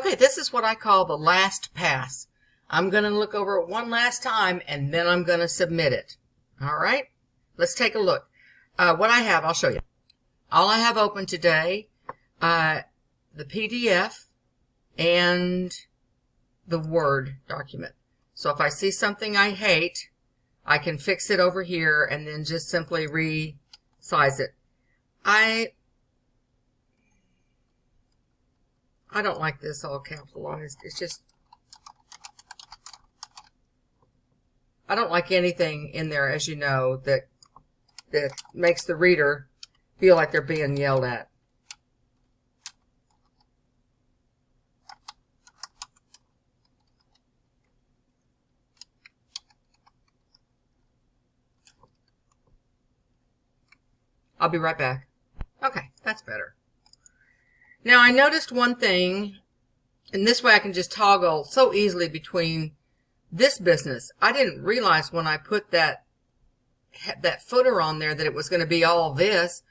Okay, this is what I call the last pass. I'm going to look over it one last time, and then I'm going to submit it. All right, let's take a look. What I have, I'll show you. All I have open today, the PDF and the Word document. So if I see something I hate, I can fix it over here and then just simply resize it. I don't like this all capitalized. It's just, I don't like anything in there, as you know, that makes the reader feel like they're being yelled at. I'll be right back. Okay, that's better. Now I noticed one thing, and this way I can just toggle so easily between this business. I didn't realize when I put that footer on there that it was going to be all this.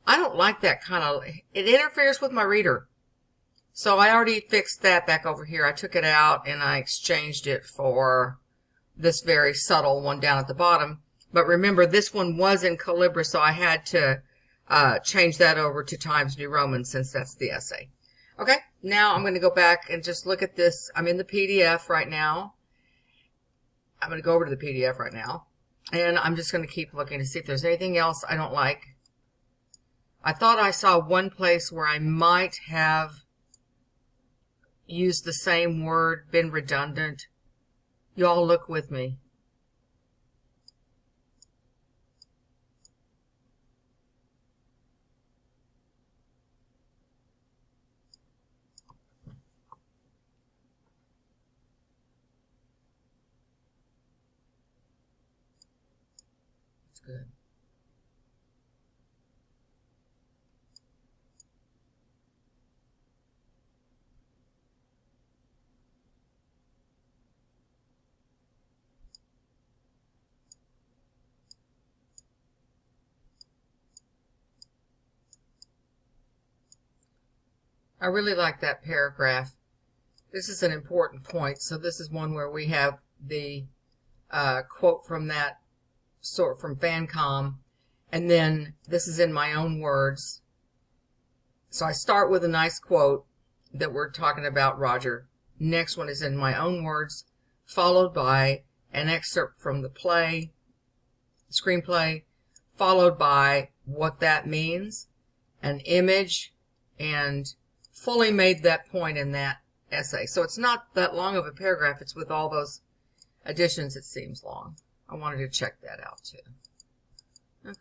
I don't like that kind of, it interferes with my reader. So I already fixed that back over here. I took it out and I exchanged it for this very subtle one down at the bottom. But remember, this one was in Calibra, so I had to change that over to Times New Roman since that's the essay. Okay, now I'm going to go back and just look at this. I'm in the PDF right now. I'm going to go over to the PDF right now. And I'm just going to keep looking to see if there's anything else I don't like. I thought I saw one place where I might have used the same word, been redundant. You all look with me. That's good. I really like that paragraph. This is an important point. So this is one where we have the quote from that sort from Fancom, and then this is in my own words. So I start with a nice quote that we're talking about Roger. Next one is in my own words, followed by an excerpt from the screenplay, followed by what that means, an image, and fully made that point in that essay. So it's not that long of a paragraph. It's with all those additions it seems long. I wanted to check that out too. Okay.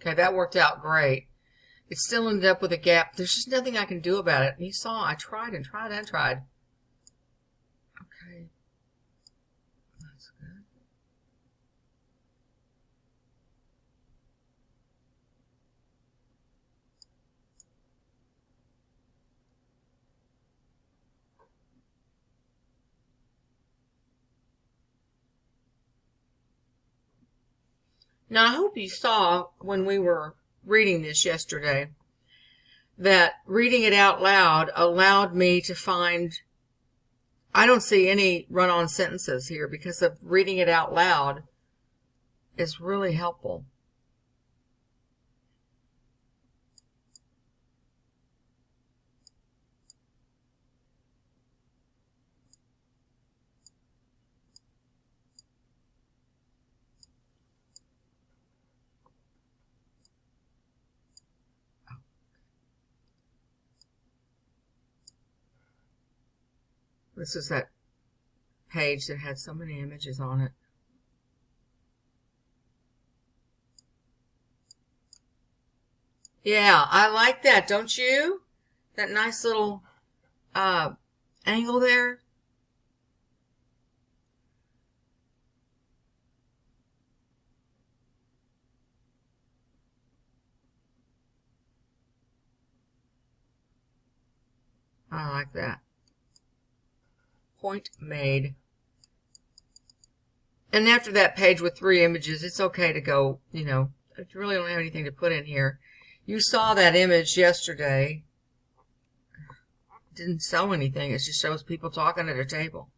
Okay, that worked out great. It still ended up with a gap. There's just nothing I can do about it. And you saw I tried and tried and tried. Okay. That's good. Now, I hope you saw when we were reading this yesterday that reading it out loud allowed me to find, I don't see any run-on sentences here because of reading it out loud. is really helpful. This is that page that had so many images on it. Yeah, I like that, don't you? That nice little angle there. I like that. Point made. And after that page with 3 images, it's okay to go, you know, if you really don't have anything to put in here. You saw that image yesterday. It didn't show anything. It just shows people talking at a table.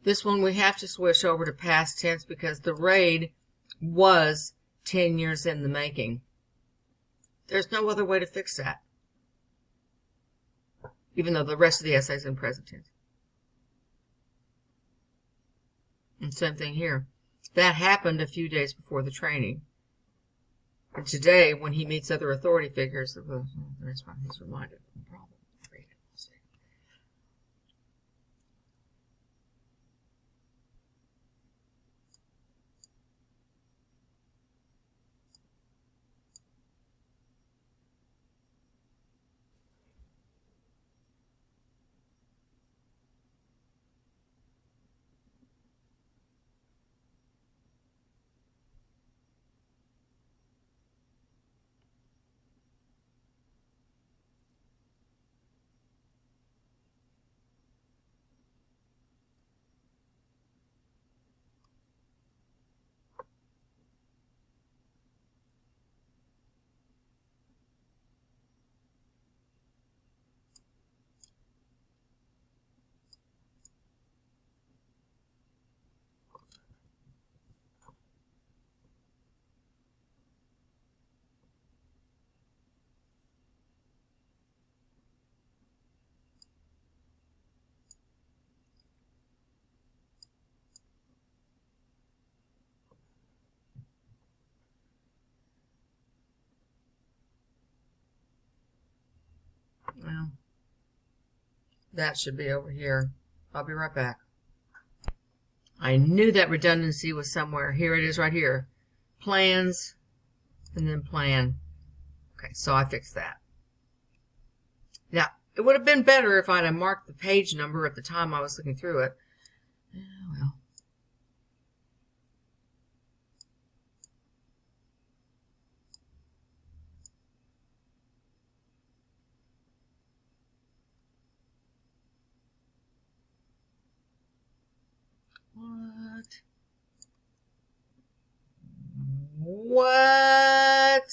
This one we have to switch over to past tense because the raid was 10 years in the making. There's no other way to fix that. Even though the rest of the essay is in present tense. And same thing here. That happened a few days before the training. And today, when he meets other authority figures, that's why he's reminded of the problem. Well, that should be over here. I'll be right back. I knew that redundancy was somewhere. Here it is right here. Plans, and then plan. Okay, so I fixed that. Now, it would have been better if I'd have marked the page number at the time I was looking through it. Well. What?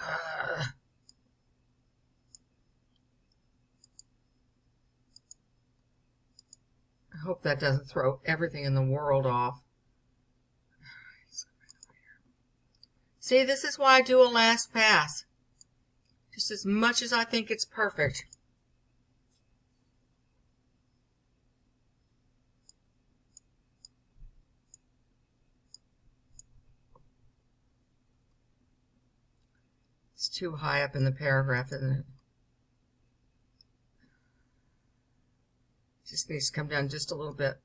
I hope that doesn't throw everything in the world off. See, this is why I do a last pass. Just as much as I think it's perfect. too high up in the paragraph, isn't it? Just needs to come down just a little bit.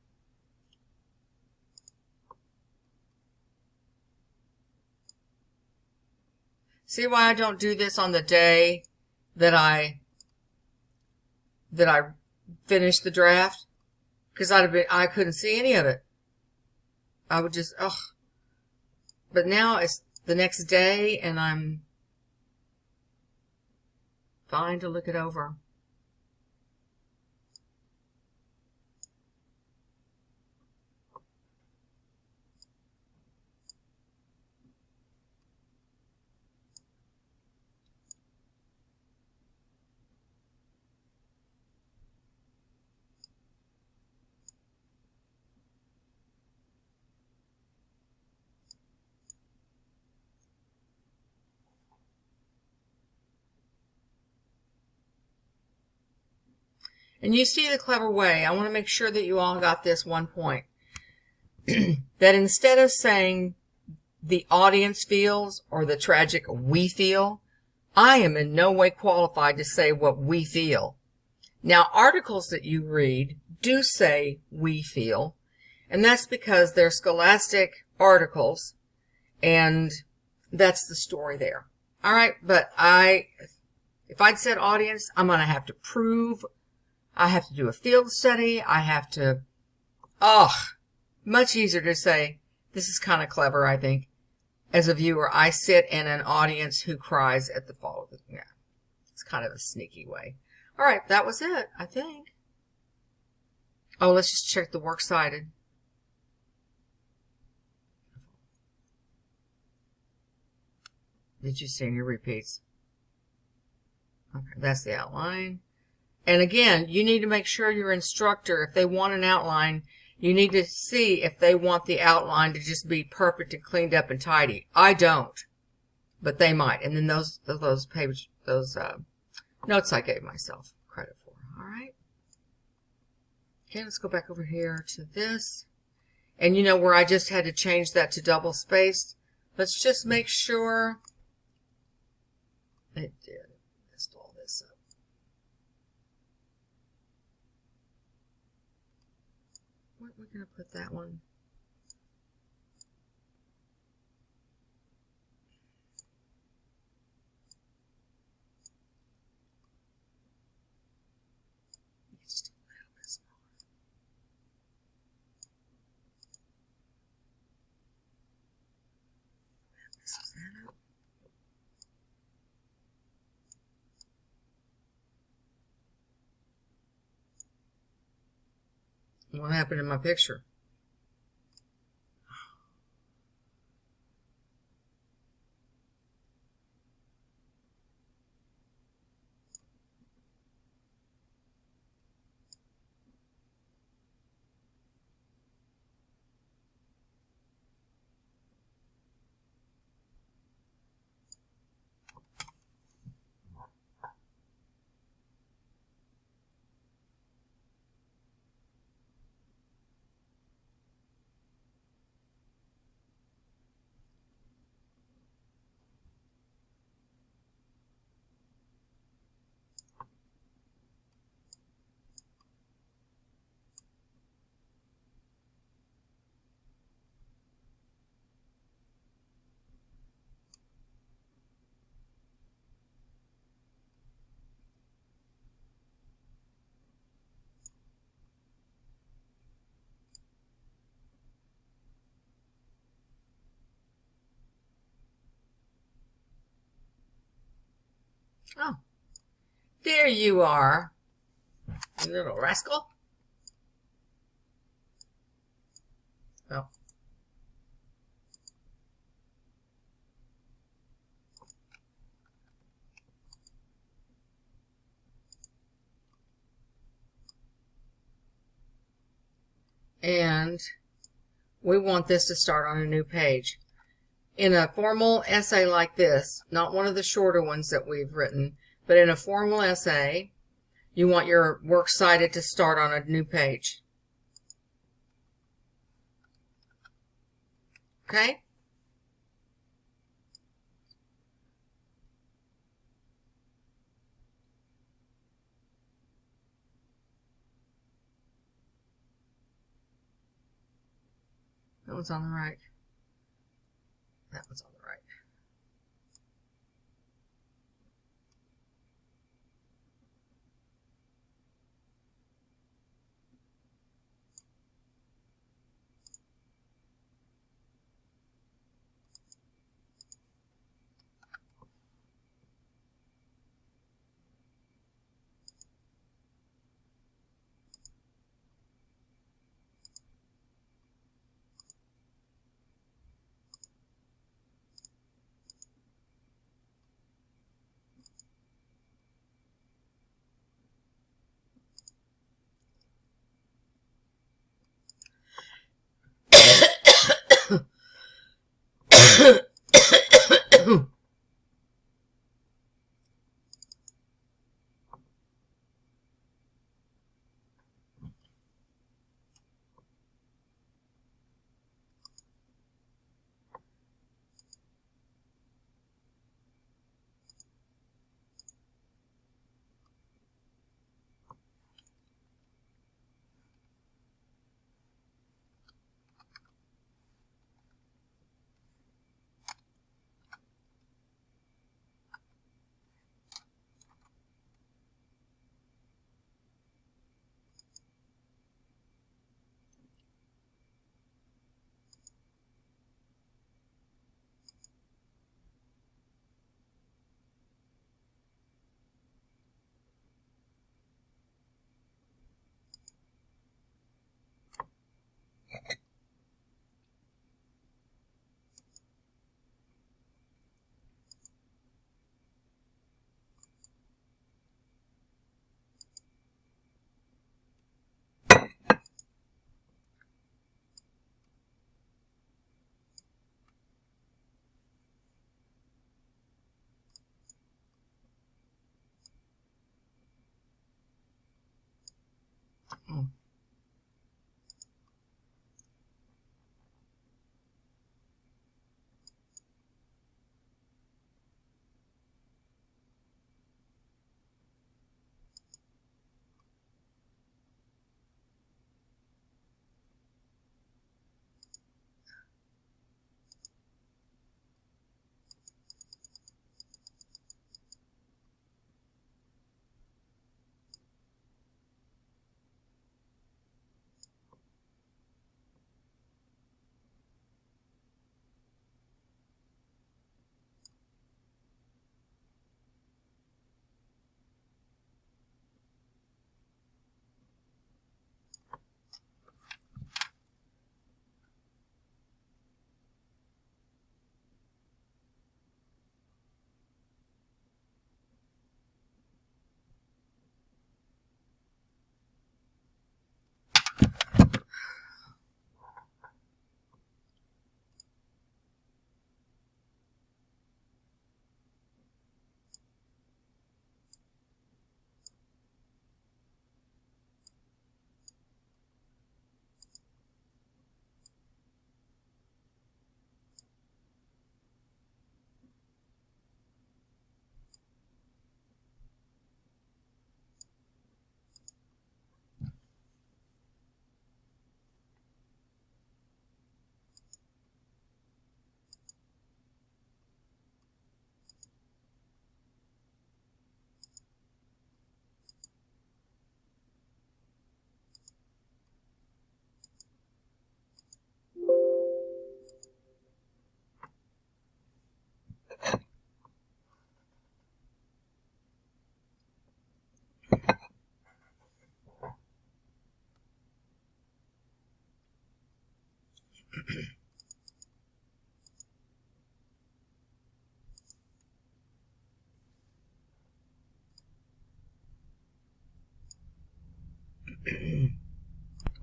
See why I don't do this on the day that I finish the draft? Because I couldn't see any of it. I would just, ugh. But now it's the next day and I'm fine to look it over. And you see the clever way. I want to make sure that you all got this one point. That instead of saying the audience feels or the tragic we feel, I am in no way qualified to say what we feel. Now, articles that you read do say we feel, and that's because they're scholastic articles, and that's the story there. All right, but if I'd said audience, I'm going to have to prove, I have to do a field study, I have to, much easier to say, this is kind of clever, I think. As a viewer, I sit in an audience who cries at the fall of the, yeah, it's kind of a sneaky way. All right, that was it, I think. Oh, let's just check the works cited. Did you see any repeats? Okay, that's the outline. And again, you need to make sure your instructor, if they want an outline, you need to see if they want the outline to just be perfect and cleaned up and tidy. I don't, but they might. And then those notes I gave myself credit for. All right. Okay, let's go back over here to this. And you know where I just had to change that to double spaced? Let's just make sure it did. Messed all this up. What we're going to put that one. Just a little bit smaller. This is that up. What happened in my picture? Oh, there you are, you little rascal. Oh. And we want this to start on a new page. In a formal essay like this, not one of the shorter ones that we've written, but in a formal essay, you want your works cited to start on a new page. Okay? That one's on the right. That one's on the right. Oh.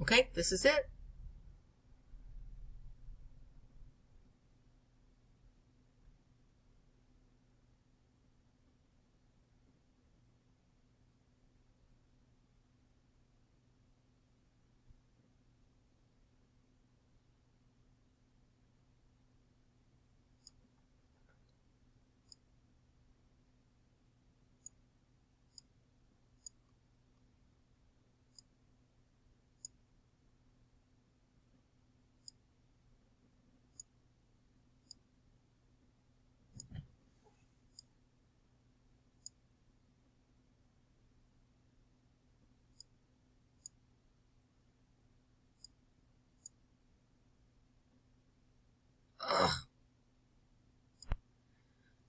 Okay, this is it.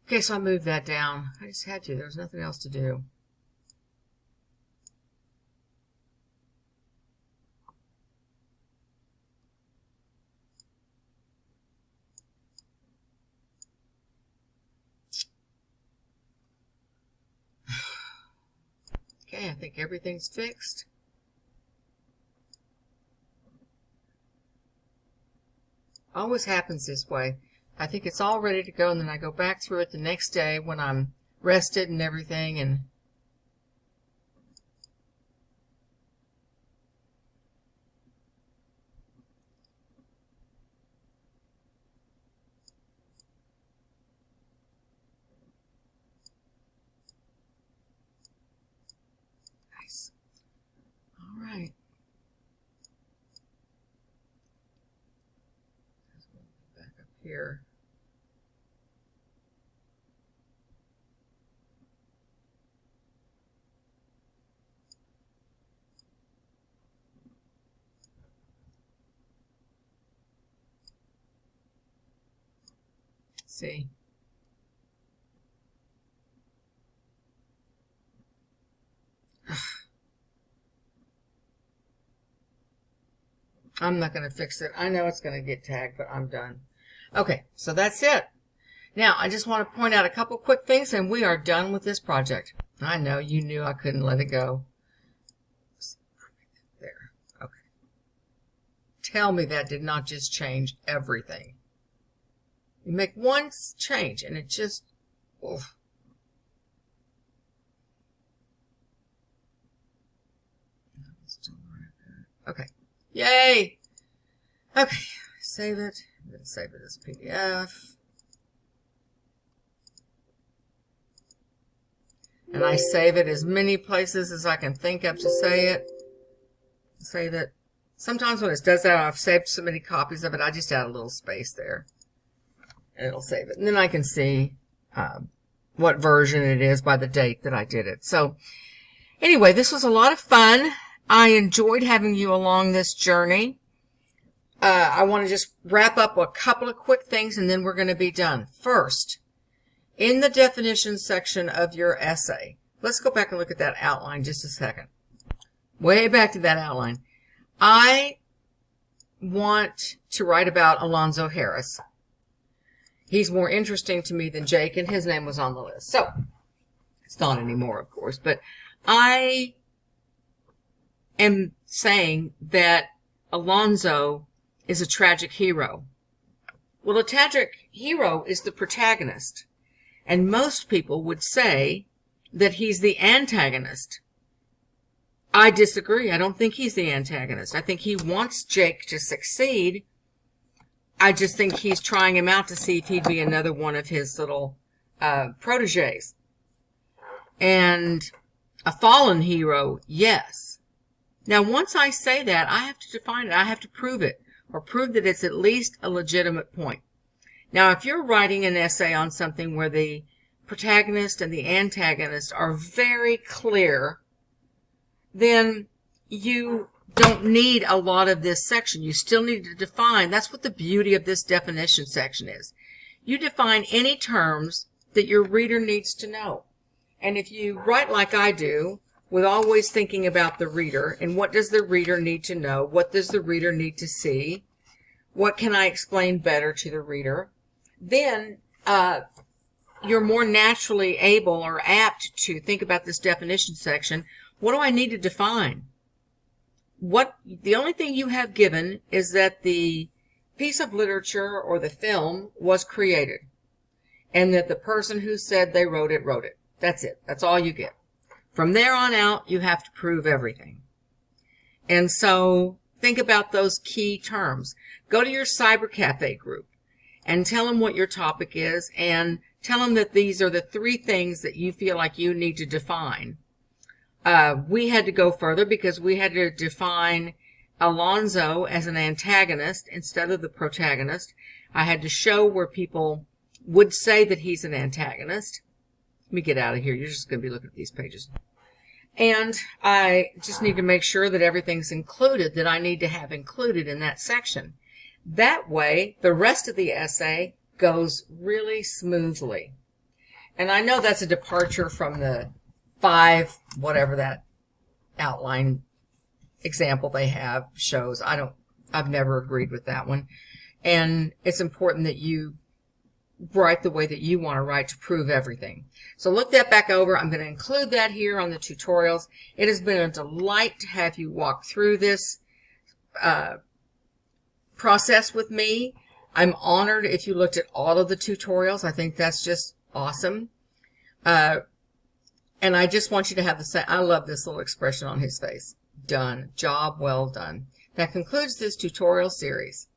Okay, so I moved that down. I just had to. There was nothing else to do. Okay, I think everything's fixed. Always happens this way. I think it's all ready to go, and then I go back through it the next day when I'm rested and everything, and nice. All right. Back up here. See. I'm not going to fix it. I know it's going to get tagged, but I'm done. Okay, so that's it. Now, I just want to point out a couple quick things, and we are done with this project. I know you knew I couldn't let it go. There. Okay. Tell me that did not just change everything. You make one change, and it just... oof. Okay. Yay! Okay, save it. I'm going to save it as PDF. And I save it as many places as I can think of to say it. Save it. Sometimes when it does that, I've saved so many copies of it, I just add a little space there. And it'll save it. And then I can see what version it is by the date that I did it. So anyway, this was a lot of fun. I enjoyed having you along this journey. I want to just wrap up a couple of quick things, and then we're going to be done. First, in the definition section of your essay, let's go back and look at that outline just a second. Way back to that outline. I want to write about Alonzo Harris. He's more interesting to me than Jake, and his name was on the list. So, it's not anymore, of course, but I am saying that Alonzo is a tragic hero. Well, a tragic hero is the protagonist, and most people would say that he's the antagonist. I disagree. I don't think he's the antagonist. I think he wants Jake to succeed. I just think he's trying him out to see if he'd be another one of his little proteges. And a fallen hero, yes. Now, once I say that, I have to define it. I have to prove it, or prove that it's at least a legitimate point. Now, if you're writing an essay on something where the protagonist and the antagonist are very clear, then you don't need a lot of this section. You still need to define. That's what the beauty of this definition section is. You define any terms that your reader needs to know. And if you write like I do, with always thinking about the reader, and what does the reader need to know? What does the reader need to see? What can I explain better to the reader? Then you're more naturally able or apt to think about this definition section. What do I need to define? The only thing you have given is that the piece of literature or the film was created, and that the person who said they wrote it. That's it. That's all you get. From there on out, you have to prove everything. And so think about those key terms. Go to your Cyber Cafe group and tell them what your topic is, and tell them that these are the 3 things that you feel like you need to define. We had to go further because we had to define Alonzo as an antagonist instead of the protagonist. I had to show where people would say that he's an antagonist. Let me get out of here. You're just going to be looking at these pages. And I just need to make sure that everything's included that I need to have included in that section. That way, the rest of the essay goes really smoothly. And I know that's a departure from the 5, whatever that outline example they have shows. I've never agreed with that one. And it's important that you write the way that you want to write to prove everything. So look that back over. I'm going to include that here on the tutorials. It has been a delight to have you walk through this process with me. I'm honored if you looked at all of the tutorials. I think that's just awesome. And I just want you to have the same. I love this little expression on his face. Done. Job well done. That concludes this tutorial series.